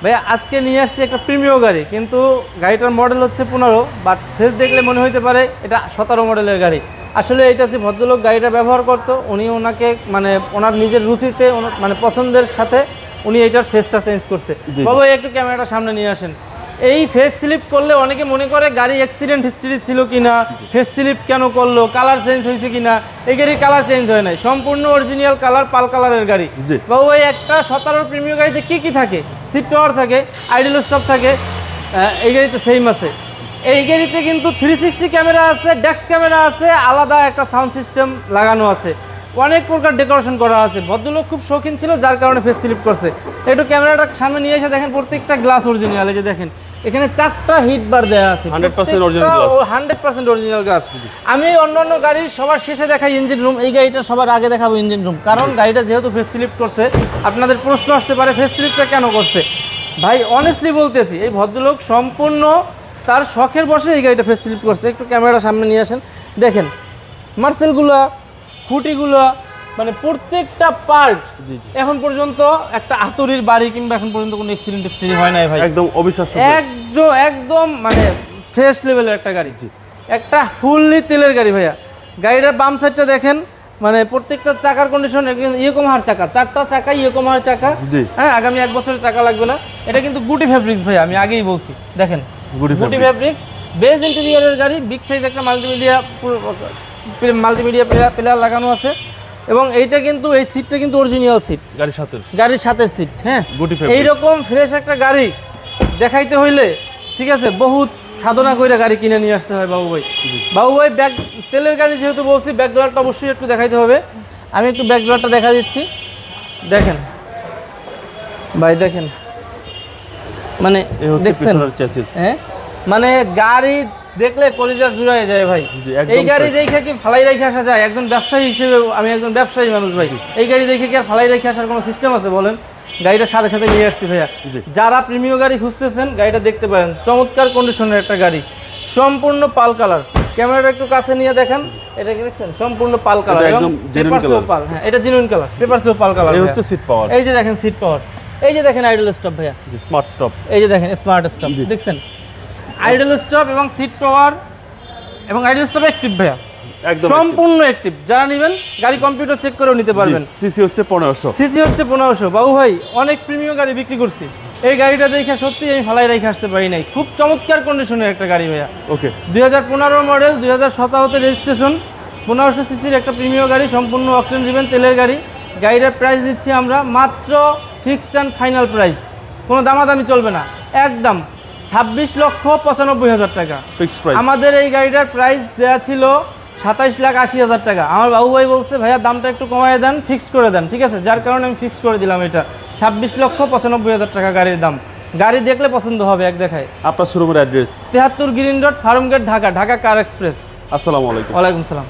ভাইয়া আজকে নিয়ে আসছি একটা প্রিমিয়াম গাড়ি, কিন্তু গাড়িটার মডেল হচ্ছে 15, বাট ফেস দেখলে মনে হতে পারে এটা 17 মডেলের গাড়ি। আসলে এটা যে ভদ্রলোক গাড়িটা ব্যবহার করতো, উনি ওনাকে মানে ওনার নিজের রুচিতে মানে পছন্দের সাথে উনি এটার ফেসটা চেঞ্জ করছে। বাবা একটু ক্যামেরাটা সামনে নিয়ে আসেন। এই ফেস স্লিপ করলে অনেকে মনে করে গাড়ি অ্যাক্সিডেন্ট হিস্ট্রি ছিল কিনা, ফেস স্লিপ কেন করলো, কালার চেঞ্জ হয়েছে কিনা। এই গাড়ির কালার চেঞ্জ হয় নাই, সম্পূর্ণ অরিজিনাল কালার, পাল কালারের গাড়ি। বাবু ভাই একটা 17 প্রিমিয়াম গাড়িতে কি কি থাকে? সিট কভার থাকে, আইডল স্টপ থাকে, এই গাড়িতে সেম আছে। এই গাড়িতে কিন্তু 360 ক্যামেরা আছে, ডেস্ক ক্যামেরা আছে, আলাদা একটা সাউন্ড সিস্টেম লাগানো আছে, অনেক প্রকার ডেকোরেশন করা আছে। ভদ্রলোক খুব শৌখিন ছিল, যার কারণে ফেস স্লিপ করছে। একটু ক্যামেরাটা সামনে নিয়ে এসে দেখেন, প্রত্যেকটা গ্লাস অরিজিনাল। এই যে দেখেন এখানে 4টা হিট বার দেওয়া আছে, 100% অরিজিনাল গ্লাস, 100% অরিজিনাল গ্লাস। আমি অন্যান্য গাড়ির সবার শেষে দেখাই ইঞ্জিন রুম, এই গাড়িটা সবার আগে দেখাবো ইঞ্জিন রুম, কারণ গাড়িটা যেহেতু ফেস স্লিপ করছে আপনাদের প্রশ্ন আসতে পারে ফেস স্লিপটা কেন করছে। ভাই অনেস্টলি বলতেছি, এই ভদ্রলোক সম্পূর্ণ তার শখের বসে এই গাড়িটা ফেস স্লিপ করছে। একটু ক্যামেরা সামনে নিয়ে আসেন, দেখেন মার্সেলগুলো, খুঁটিগুলো, মানে প্রত্যেকটা পার্ট এখন পর্যন্ত একটা আতরির বাড়ি কিংবা এখন পর্যন্ত কোনো অ্যাক্সিডেন্ট হিস্ট্রি হয় নাই ভাই। একদম অবিশ্বাস্য, একদম মানে ফ্রেশ লেভেলের একটা গাড়ি, একটা ফুললি তেলের গাড়ি ভাইয়া। গাড়িটার বাম সাইডটা দেখেন, মানে প্রত্যেকটা চাকার কন্ডিশন ইয়েকোমাহার চাকা, 4টা চাকা ইয়েকোমাহার চাকা। হ্যাঁ, আগামী 1 বছরের চাকা লাগবে না। এটা কিন্তু গুটি ফেব্রিক্স ভাইয়া, আমি আগেই বলছি। দেখেন গুটি ফেব্রিক্স, বেজ ইন্টেরিয়রের গাড়ি, বিগ সাইজ একটা মাল্টিমিডিয়া প্লেয়ার লাগানো আছে। এবং এইটা কিন্তু এই সিটটা কিন্তু অরিজিনাল সিট, গাড়ির সাথে সিট। হ্যাঁ, এইরকম ফ্রেশ একটা গাড়ি দেখাইতে হইলে ঠিক আছে বহুত সাধনা করে গাড়ি কিনে নিয়ে আসতে হয় বাবু ভাই। বাবু ভাই ব্যাক তেলের গাড়ি যেহেতু বলছি, ব্যাক ডোরটা অবশ্যই একটু দেখাইতে হবে। আমি একটু ব্যাক ডোরটা দেখা দিচ্ছি, দেখেন ভাই, দেখেন মানে দেখছেন, হ্যাঁ মানে গাড়ি দেখলে কলিজা জুড়ায় যায় ভাই। এই গাড়ি দেখে কি ফালাই রেখে আসা যায়? একজন ব্যবসায়ী হিসেবে আমি একজন ব্যবসায়ী মানুষ ভাই, এই গাড়ি দেখে কি আর ফালাই রেখে আসার কোনো সিস্টেম আছে বলেন? গাড়িটার সাথে সাথে নিয়ে আসছি ভাইয়া। যারা প্রিমিয়াম গাড়ি খুঁজতেছেন গাড়িটা দেখতে পারেন, চমৎকার কন্ডিশনের একটা গাড়ি, সম্পূর্ণ পাল কালার। ক্যামেরাটা একটু কাছে নিয়ে দেখেন, এটা কি দেখছেন সম্পূর্ণ পাল কালার, একদম জেনুইন কালার। হ্যাঁ, এটা জেনুইন কালার, পেপারসেও পাল কালার। এই হচ্ছে সিট পাওয়ার, এই যে দেখেন সিট পাওয়ার, এই যে দেখেন আইডল স্টপ ভাইয়া, স্মার্ট স্টপ, এই যে দেখেন স্মার্ট স্টপ, দেখছেন আইডল স্টপ এবং সিট পাওয়ার এবং আইডল স্টপ অ্যাক্টিভ ভাইয়া, একদম সম্পূর্ণ অ্যাক্টিভ। যারা নেবেন গাড়ি কম্পিউটার চেক করেও নিতে পারবেন। সিসি হচ্ছে 1500, সিসি হচ্ছে 1500। বাবু ভাই অনেক প্রিমিয়াম গাড়ি বিক্রি করছি, এই গাড়িটা দেখে সত্যি আমি ফালাই রেখে আসতে পারি নাই। খুব চমৎকার কন্ডিশনের একটা গাড়ি ভাইয়া। ওকে, 2015 মডেল, 2017 রেজিস্ট্রেশন, 1500 সিসির একটা প্রিমিয়াম গাড়ি, সম্পূর্ণ অকটেন ড্রিভেন তেলের গাড়ি। গাড়িটার প্রাইস দিচ্ছি আমরা মাত্র ফিক্সড অ্যান্ড ফাইনাল প্রাইস, কোনো দামাদামি চলবে না, একদম 26,95,000 টাকা ফিক্সড প্রাইস। আমাদের এই গাড়িটার প্রাইস দেওয়া ছিল 27,80,000 টাকা। আমার বাবু ভাই বলছে ভাইয়া দামটা একটু কমায় দেন, ফিক্সড করে দেন, ঠিক আছে, যার কারণে আমি ফিক্সড করে দিলাম। এটা 26,95,000 টাকা গাড়ির দাম। গাড়ি দেখলে পছন্দ হবে এক দেখায়। আপনার শোরুমের address 73 green road, Farmgate, Dhaka, Dhaka car express. আসসালামু আলাইকুম। ওয়ালাইকুম সালাম।